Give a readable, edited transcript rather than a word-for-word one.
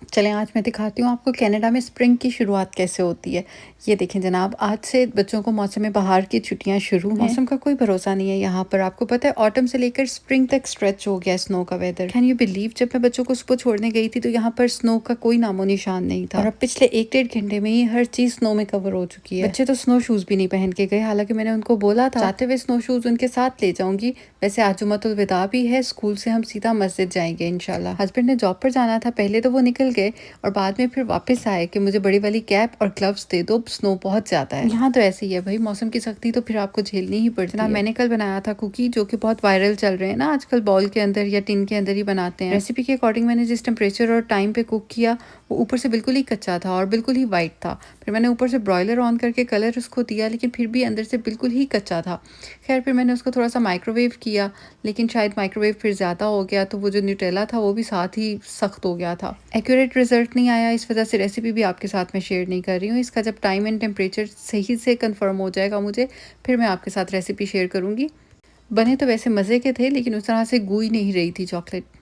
चलें आज मैं दिखाती हूँ आपको कनाडा में स्प्रिंग की शुरुआत कैसे होती है। ये देखें जनाब, आज से बच्चों को मौसम बहार की छुट्टियाँ शुरू हैं। मौसम का कोई भरोसा नहीं है यहाँ पर। आपको पता है ऑटम से लेकर स्प्रिंग तक स्ट्रेच हो गया स्नो का वेदर। कैन यू बिलीव, जब मैं बच्चों को सुबह छोड़ने गई थी तो यहाँ पर स्नो का कोई नामो निशान नहीं था, और अब पिछले 1-1.5 घंटे में ही हर चीज स्नो में कवर हो चुकी है। बच्चे तो स्नो शूज भी नहीं पहन के गए, हालांकि मैंने उनको बोला था जाते हुए स्नो शूज उनके साथ ले जाऊंगी। वैसे आज जुम्मतुल विदा भी है, स्कूल से हम सीधा मस्जिद जाएंगे इंशाल्लाह। हस्बैंड ने जॉब पर जाना था, पहले तो वो निकल गए और बाद में फिर वापस आए कि मुझे बड़ी वाली कैप और ग्लव्स दे दो, स्नो बहुत ज्यादा है। यहाँ तो ऐसे ही है भाई, मौसम की सख्ती तो फिर आपको झेलनी ही पड़ती है। मैंने कल बनाया था कुकी, जो कि बहुत वायरल चल रहे हैं ना आजकल, बॉल के अंदर या टिन के अंदर ही बनाते हैं। रेसिपी के अकॉर्डिंग मैंने जिस टेम्परेचर और टाइम पे कुक किया वो ऊपर से बिल्कुल ही कच्चा था और बिल्कुल ही वाइट था। फिर मैंने ऊपर से ब्रॉयलर ऑन करके कलर उसको दिया, लेकिन फिर भी अंदर से बिल्कुल ही कच्चा था। खैर फिर मैंने उसको थोड़ा सा माइक्रोवेव किया, लेकिन शायद माइक्रोवेव फिर ज़्यादा हो गया तो वो जो न्यूटेला था वो भी साथ ही सख्त हो गया था। एक्यूरेट रिजल्ट नहीं आया, इस वजह से रेसिपी भी आपके साथ में शेयर नहीं कर रही हूँ। इसका जब टाइम एंड टेम्परेचर सही से कंफर्म हो जाएगा मुझे, फिर मैं आपके साथ रेसिपी शेयर करूँगी। बने तो वैसे मज़े के थे, लेकिन उस तरह से गूई नहीं रही थी चॉकलेट।